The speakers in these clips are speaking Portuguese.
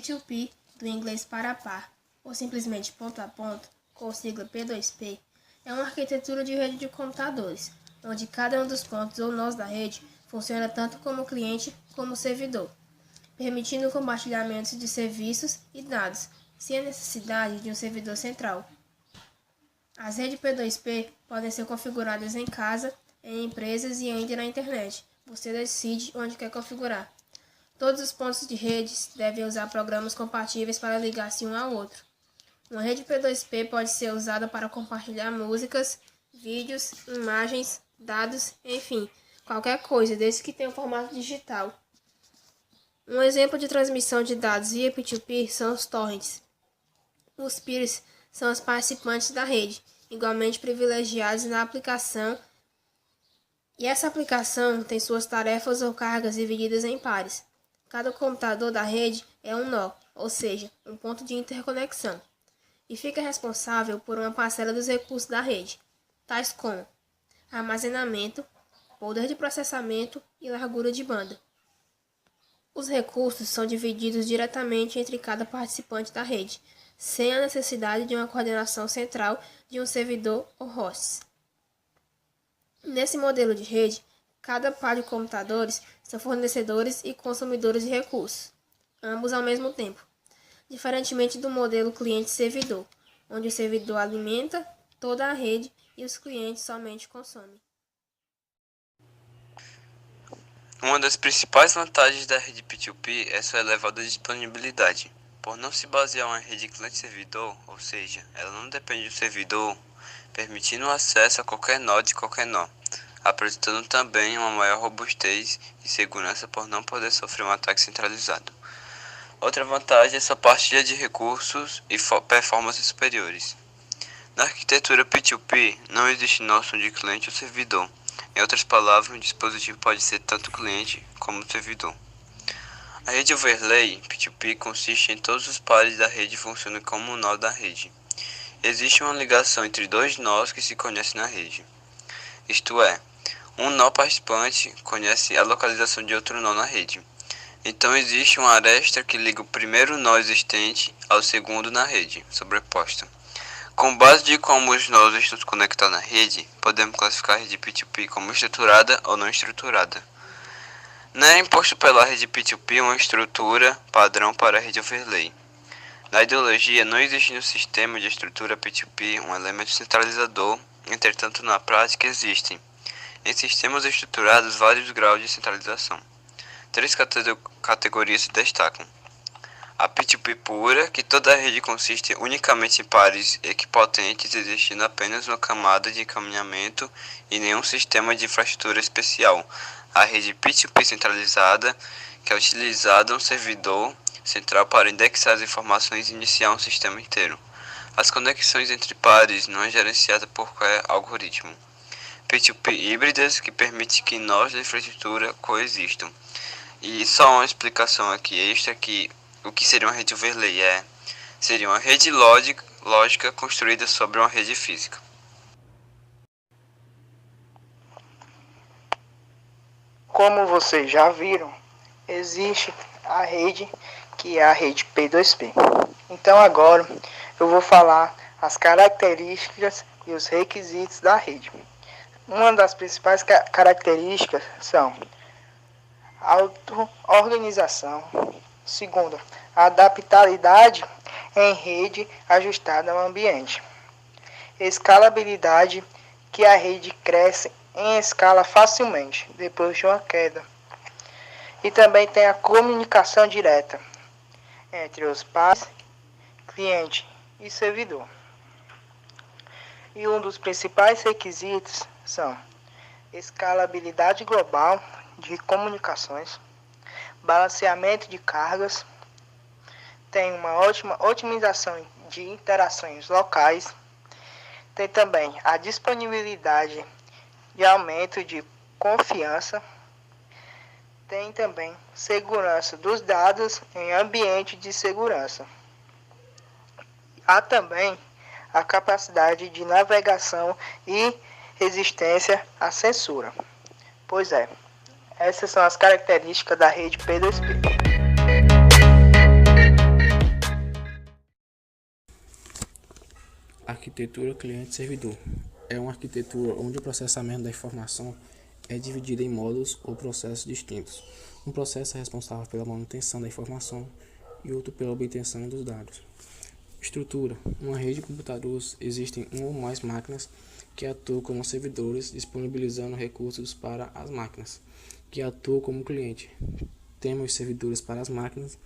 P2P, do inglês para a par, ou simplesmente ponto a ponto, com sigla P2P, é uma arquitetura de rede de computadores, onde cada um dos pontos ou nós da rede funciona tanto como cliente como servidor, permitindo o compartilhamento de serviços e dados, sem a necessidade de um servidor central. As redes P2P podem ser configuradas em casa, em empresas e ainda na internet. Você decide onde quer configurar. Todos os pontos de redes devem usar programas compatíveis para ligar-se um ao outro. Uma rede P2P pode ser usada para compartilhar músicas, vídeos, imagens, dados, enfim, qualquer coisa, desde que tenha um formato digital. Um exemplo de transmissão de dados via P2P são os torrents. Os peers são os participantes da rede, igualmente privilegiados na aplicação, e essa aplicação tem suas tarefas ou cargas divididas em pares. Cada computador da rede é um nó, ou seja, um ponto de interconexão, e fica responsável por uma parcela dos recursos da rede, tais como armazenamento, poder de processamento e largura de banda. Os recursos são divididos diretamente entre cada participante da rede, sem a necessidade de uma coordenação central de um servidor ou hosts. Nesse modelo de rede, cada par de computadores são fornecedores e consumidores de recursos, ambos ao mesmo tempo, diferentemente do modelo cliente-servidor, onde o servidor alimenta toda a rede e os clientes somente consomem. Uma das principais vantagens da rede P2P é sua elevada disponibilidade. Por não se basear em uma rede cliente-servidor, ou seja, ela não depende do servidor, permitindo o acesso a qualquer nó de qualquer nó, apresentando também uma maior robustez e segurança por não poder sofrer um ataque centralizado. Outra vantagem é sua partilha de recursos e performances superiores. Na arquitetura P2P, não existe noção de cliente ou servidor. Em outras palavras, um dispositivo pode ser tanto cliente como servidor. A rede overlay P2P consiste em todos os pares da rede funcionando como um nó da rede. Existe uma ligação entre dois nós que se conhecem na rede. Isto é, um nó participante conhece a localização de outro nó na rede. Então existe uma aresta que liga o primeiro nó existente ao segundo na rede, sobreposta. Com base de como os nós estão conectados na rede, podemos classificar a rede P2P como estruturada ou não estruturada. Não é imposto pela rede P2P uma estrutura padrão para a rede overlay. Na ideologia, não existe no sistema de estrutura P2P um elemento centralizador, entretanto na prática existem, em sistemas estruturados, vários graus de centralização. Três categorias se destacam. A P2P pura, que toda a rede consiste unicamente em pares equipotentes, existindo apenas uma camada de encaminhamento e nenhum sistema de infraestrutura especial. A rede P2P centralizada, que é utilizada um servidor central para indexar as informações e iniciar um sistema inteiro. As conexões entre pares não é gerenciada por qualquer algoritmo. P2P híbridas, que permite que nós da infraestrutura coexistam. E só uma explicação aqui extra que o que seria uma rede overlay seria uma rede lógica construída sobre uma rede física. Como vocês já viram, existe a rede que é a rede P2P. Então agora eu vou falar as características e os requisitos da rede. Uma das principais características são auto-organização. Segunda, adaptabilidade em rede ajustada ao ambiente. Escalabilidade, que a rede cresce em escala facilmente depois de uma queda. E também tem a comunicação direta entre os pares, cliente e servidor. E um dos principais requisitos são escalabilidade global de comunicações, balanceamento de cargas, tem uma ótima otimização de interações locais, tem também a disponibilidade de aumento de confiança, tem também segurança dos dados em ambiente de segurança. Há também a capacidade de navegação e resistência à censura. Pois é, essas são as características da rede P2P. Arquitetura cliente-servidor é uma arquitetura onde o processamento da informação é dividido em módulos ou processos distintos. Um processo é responsável pela manutenção da informação e outro pela obtenção dos dados. Estrutura: uma rede de computadores, existem uma ou mais máquinas que atuam como servidores, disponibilizando recursos para as máquinas, que atuam como cliente. Temos servidores para as máquinas,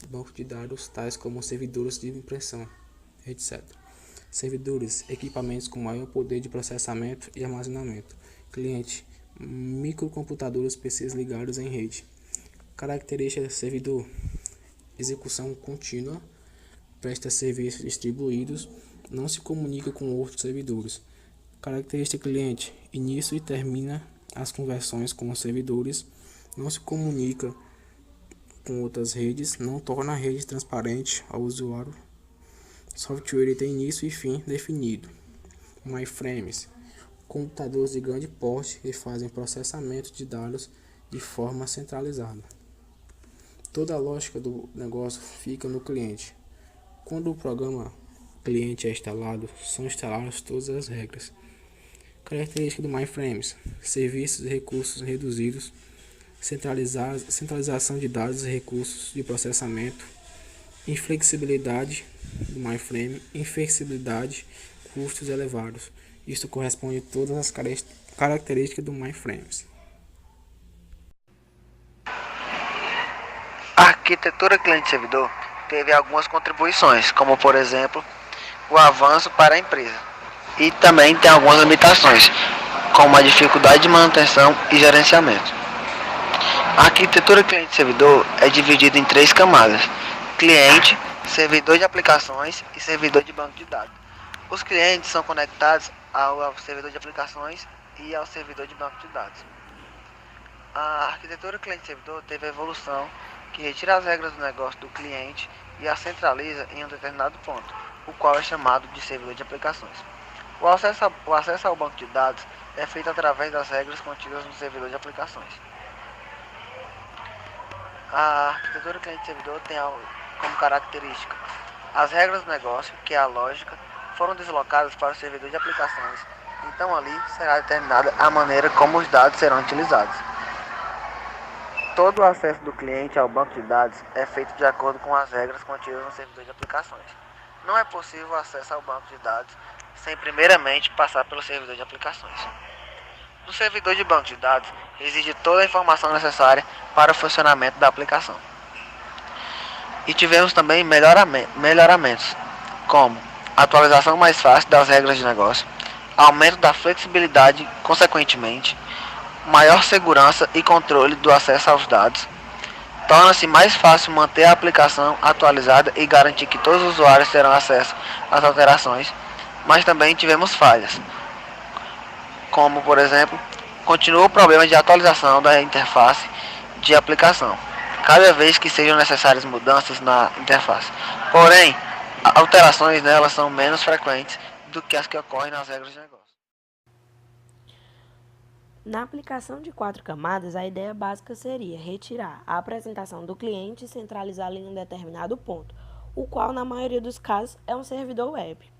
banco de dados, tais como servidores de impressão, etc. Servidores, equipamentos com maior poder de processamento e armazenamento. Cliente, microcomputadores, PCs ligados em rede. Características do servidor: execução contínua, presta serviços distribuídos, não se comunica com outros servidores. Característica cliente: inicia e termina as conversões com os servidores, não se comunica com outras redes, não torna a rede transparente ao usuário. Software tem início e fim definido. Mainframes: computadores de grande porte que fazem processamento de dados de forma centralizada. Toda a lógica do negócio fica no cliente. Quando o programa cliente é instalado, são instaladas todas as regras. Característica do mainframes: serviços e recursos reduzidos, centralização de dados e recursos de processamento, inflexibilidade do mainframe, inflexibilidade, custos elevados. Isso corresponde a todas as características do mainframes. A arquitetura cliente-servidor teve algumas contribuições, como por exemplo, o avanço para a empresa. E também tem algumas limitações, como a dificuldade de manutenção e gerenciamento. A arquitetura cliente-servidor é dividida em 3 camadas: cliente, servidor de aplicações e servidor de banco de dados. Os clientes são conectados ao servidor de aplicações e ao servidor de banco de dados. A arquitetura cliente-servidor teve a evolução que retira as regras do negócio do cliente e as centraliza em um determinado ponto, o qual é chamado de servidor de aplicações. O acesso ao banco de dados é feito através das regras contidas no servidor de aplicações. A arquitetura cliente-servidor tem como característica: as regras do negócio, que é a lógica, foram deslocadas para o servidor de aplicações, então ali será determinada a maneira como os dados serão utilizados. Todo o acesso do cliente ao banco de dados é feito de acordo com as regras contidas no servidor de aplicações. Não é possível o acesso ao banco de dados sem primeiramente passar pelo servidor de aplicações. No servidor de banco de dados reside toda a informação necessária para o funcionamento da aplicação. E tivemos também melhoramentos, como atualização mais fácil das regras de negócio, aumento da flexibilidade, consequentemente, maior segurança e controle do acesso aos dados. Torna-se mais fácil manter a aplicação atualizada e garantir que todos os usuários terão acesso às alterações, mas também tivemos falhas, como, por exemplo, continua o problema de atualização da interface de aplicação, cada vez que sejam necessárias mudanças na interface. Porém, alterações nela são menos frequentes do que as que ocorrem nas regras de negócio. Na aplicação de 4 camadas, a ideia básica seria retirar a apresentação do cliente e centralizá-la em um determinado ponto, o qual, na maioria dos casos, é um servidor web.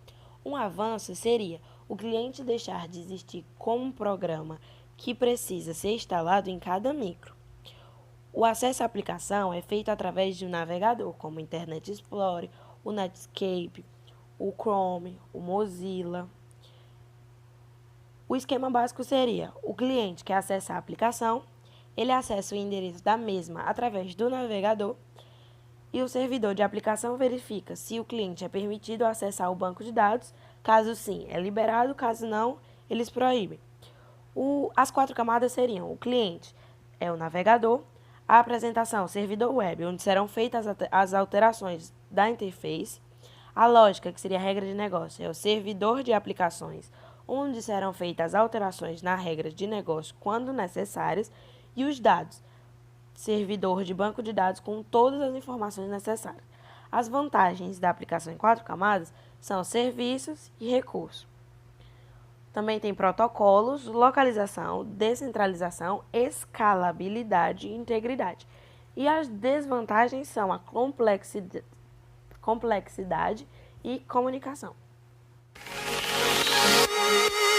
Um avanço seria o cliente deixar de existir como um programa que precisa ser instalado em cada micro. O acesso à aplicação é feito através de um navegador, como o Internet Explorer, o Netscape, o Chrome, o Mozilla. O esquema básico seria: o cliente quer acessar a aplicação, ele acessa o endereço da mesma através do navegador e o servidor de aplicação verifica se o cliente é permitido acessar o banco de dados. Caso sim, é liberado; caso não, eles proíbem. As 4 camadas seriam: o cliente é o navegador, a apresentação, servidor web, onde serão feitas as alterações da interface, a lógica, que seria a regra de negócio, é o servidor de aplicações, onde serão feitas alterações na regra de negócio quando necessárias, e os dados, servidor de banco de dados com todas as informações necessárias. As vantagens da aplicação em 4 camadas são serviços e recursos. Também tem protocolos, localização, descentralização, escalabilidade e integridade. E as desvantagens são a complexidade e comunicação. Música